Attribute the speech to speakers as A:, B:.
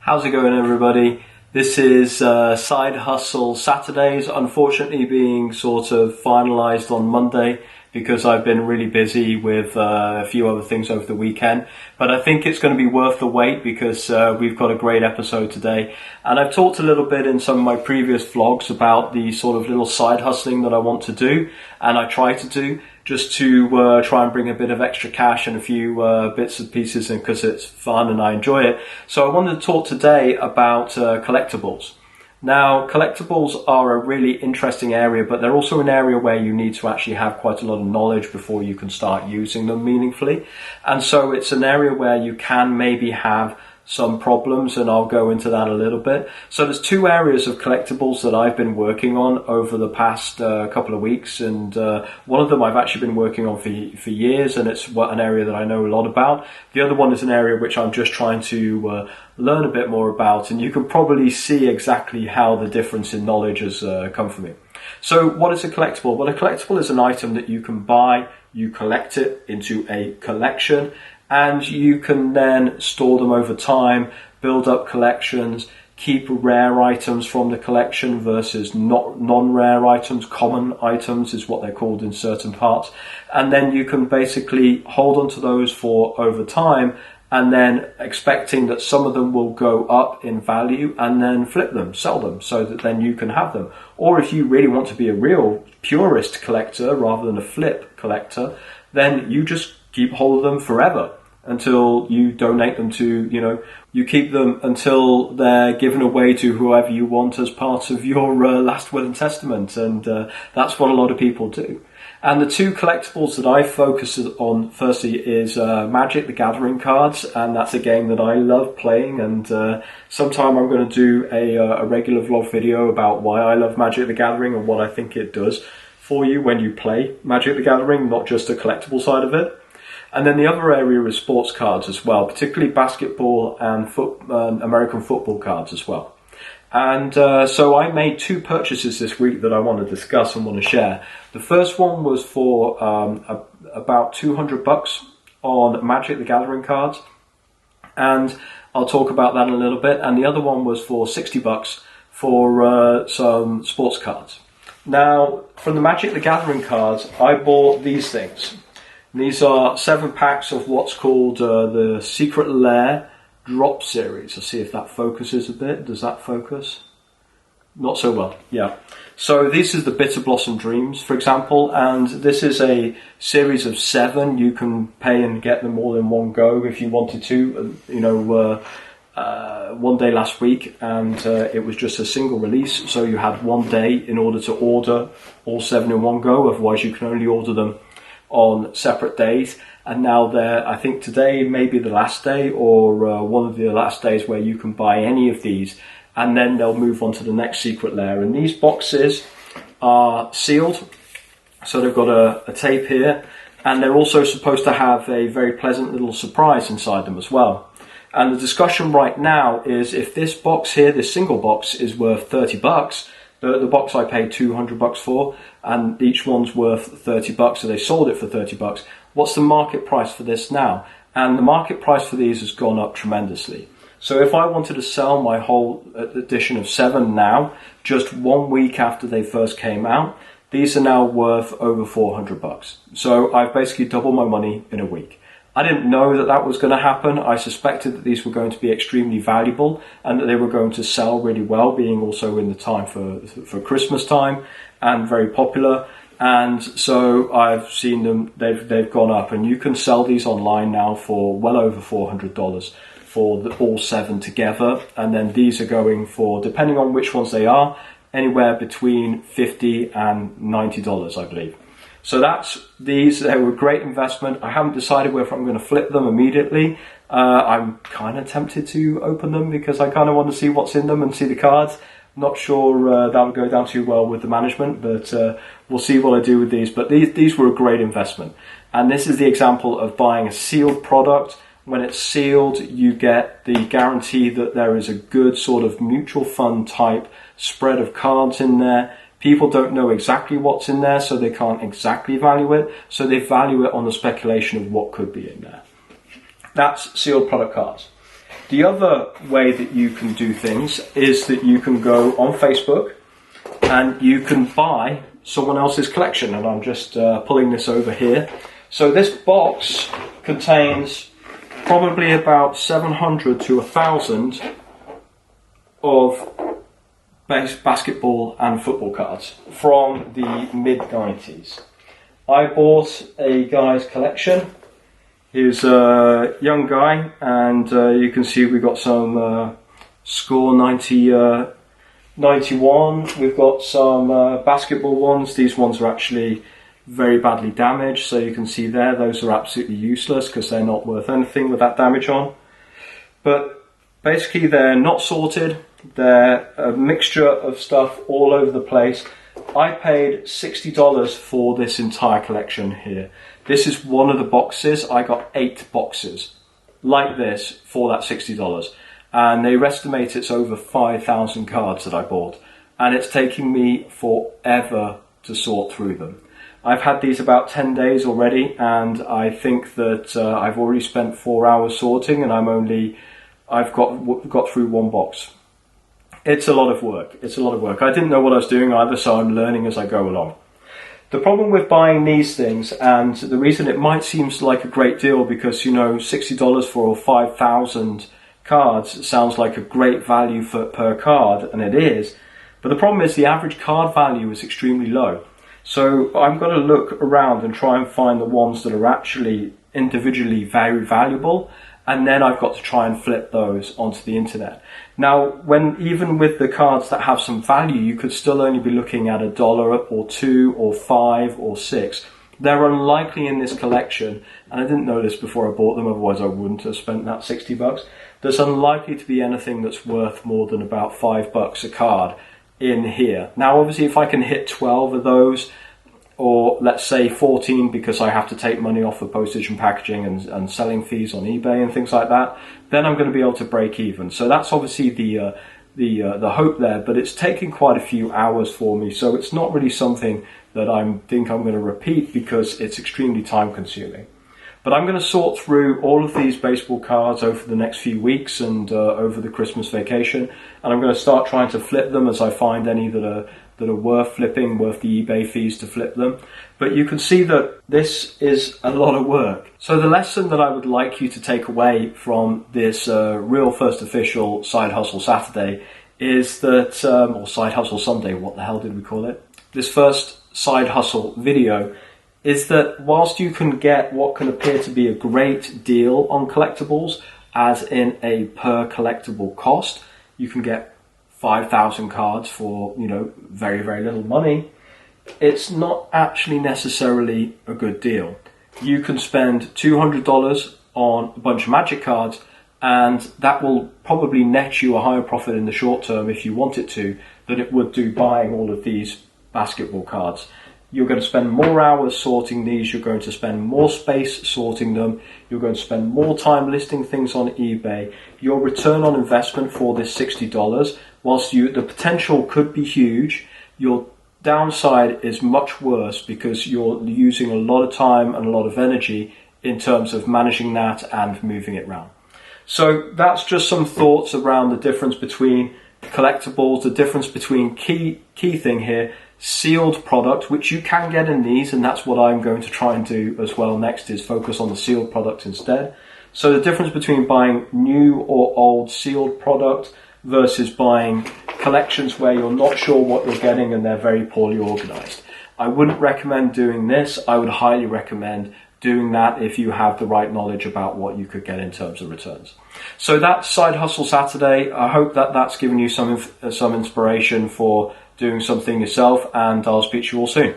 A: How's it going, everybody? This is Side Hustle Saturdays, unfortunately being sort of finalised on Monday because I've been really busy with a few other things over the weekend. But I think it's going to be worth the wait because we've got a great episode today. And I've talked a little bit in some of my previous vlogs about the sort of little side hustling that I want to do and I try to do just to try and bring a bit of extra cash and a few bits and pieces, and because it's fun and I enjoy it. So I wanted to talk today about collectibles. Now, collectibles are a really interesting area, but they're also an area where you need to actually have quite a lot of knowledge before you can start using them meaningfully. And so it's an area where you can maybe have some problems, and I'll go into that a little bit. So there's two areas of collectibles that I've been working on over the past couple of weeks, and one of them I've actually been working on for years, and it's an area that I know a lot about. The other one is an area which I'm just trying to learn a bit more about, and you can probably see exactly how the difference in knowledge has come from me. So what is a collectible? Well, a collectible is an item that you can buy, you collect it into a collection, and you can then store them over time, build up collections, keep rare items from the collection versus non-rare items. Common items is what they're called in certain parts. And then you can basically hold on to those for over time, and then expecting that some of them will go up in value, and then flip them, sell them, so that then you can have them. Or if you really want to be a real purist collector rather than a flip collector, then you just keep hold of them forever until you donate them to, you keep them until they're given away to whoever you want as part of your last will and testament. And that's what a lot of people do. And the two collectibles that I focus on firstly is Magic the Gathering cards, and that's a game that I love playing, and sometime I'm going to do a regular vlog video about why I love Magic the Gathering and what I think it does for you when you play Magic the Gathering, not just the collectible side of it. And then the other area is sports cards as well, particularly basketball and American football cards as well. And so I made two purchases this week that I want to discuss and want to share. The first one was for about $200 on Magic the Gathering cards, and I'll talk about that in a little bit. And the other one was for $60 for some sports cards. Now, from the Magic the Gathering cards, I bought these things. These are 7 packs of what's called the Secret Lair Drop Series. I'll see if that focuses a bit. Does that focus? Not so well, yeah. So this is the Bitter Blossom Dreams, for example, and this is a series of 7. You can pay and get them all in one go if you wanted to. One day last week, and it was just a single release, so you had one day in order to order all 7 in one go, otherwise you can only order them on separate days. And now I think today may be the last day, or one of the last days where you can buy any of these, and then they'll move on to the next Secret Lair. And these boxes are sealed, so they've got a tape here, and they're also supposed to have a very pleasant little surprise inside them as well. And the discussion right now is if this box here, this single box, is worth $30, the box I paid $200 for, and each one's worth $30, so they sold it for $30. What's the market price for this now? And the market price for these has gone up tremendously. So if I wanted to sell my whole edition of 7 now, just 1 week after they first came out, these are now worth over $400. So I've basically doubled my money in a week. I didn't know that that was going to happen. I suspected that these were going to be extremely valuable and that they were going to sell really well, being also in the time for Christmas time and very popular. And so I've seen them, they've gone up, and you can sell these online now for well over $400 for all 7 together. And then these are going for, depending on which ones they are, anywhere between $50 and $90, I believe. So that's these. They were a great investment. I haven't decided whether I'm going to flip them immediately. I'm kind of tempted to open them because I kind of want to see what's in them and see the cards. Not sure that would go down too well with the management, but we'll see what I do with these. But these were a great investment. And this is the example of buying a sealed product. When it's sealed, you get the guarantee that there is a good sort of mutual fund type spread of cards in there. People don't know exactly what's in there, so they can't exactly value it. So they value it on the speculation of what could be in there. That's sealed product cards. The other way that you can do things is that you can go on Facebook and you can buy someone else's collection. And I'm just pulling this over here. So this box contains probably about 700 to 1,000 of basketball and football cards from the mid-90s. I bought a guy's collection. He's a young guy, and you can see we've got some Score 91. We've got some basketball ones. These ones are actually very badly damaged, so you can see there those are absolutely useless because they're not worth anything with that damage on. But basically they're not sorted. They're a mixture of stuff all over the place. I paid $60 for this entire collection here. This is one of the boxes. I got 8 boxes like this for that $60. And they estimate it's over 5,000 cards that I bought. And it's taking me forever to sort through them. I've had these about 10 days already, and I think that I've already spent 4 hours sorting, and I've got through one box. It's a lot of work. It's a lot of work. I didn't know what I was doing either, so I'm learning as I go along. The problem with buying these things, and the reason it might seem like a great deal, because, you know, $60 for 5,000 cards sounds like a great value per card, and it is. But the problem is the average card value is extremely low. So I'm going to look around and try and find the ones that are actually individually very valuable, and then I've got to try and flip those onto the internet. Now, even with the cards that have some value, you could still only be looking at $1 or $2 or $5 or $6. They're unlikely in this collection, and I didn't know this before I bought them, otherwise I wouldn't have spent that $60. There's unlikely to be anything that's worth more than about $5 a card in here. Now, obviously, if I can hit 12 of those, or let's say 14 because I have to take money off for postage and packaging and selling fees on eBay and things like that, then I'm going to be able to break even. So that's obviously the hope there, but it's taken quite a few hours for me, so it's not really something that I think I'm going to repeat because it's extremely time consuming. But I'm going to sort through all of these baseball cards over the next few weeks and over the Christmas vacation, and I'm going to start trying to flip them as I find any that are worth flipping, worth the eBay fees to flip them. But you can see that this is a lot of work. So the lesson that I would like you to take away from this real first official Side Hustle Saturday is that, or Side Hustle Sunday, what the hell did we call it? This first Side Hustle video is that whilst you can get what can appear to be a great deal on collectibles, as in a per collectible cost, you can get 5,000 cards for, you know, very, very little money. It's not actually necessarily a good deal. You can spend $200 on a bunch of Magic cards, and that will probably net you a higher profit in the short term if you want it to, than it would do buying all of these basketball cards. You're going to spend more hours sorting these, you're going to spend more space sorting them, you're going to spend more time listing things on eBay. Your return on investment for this $60, whilst the potential could be huge, your downside is much worse because you're using a lot of time and a lot of energy in terms of managing that and moving it around. So that's just some thoughts around the difference between collectibles, the difference between key thing here, sealed product, which you can get in these, and that's what I'm going to try and do as well next, is focus on the sealed product instead. So the difference between buying new or old sealed product versus buying collections where you're not sure what you're getting and they're very poorly organized. I wouldn't recommend doing this. I would highly recommend doing that if you have the right knowledge about what you could get in terms of returns. So that's Side Hustle Saturday. I hope that that's given you some inspiration for doing something yourself, and I'll speak to you all soon.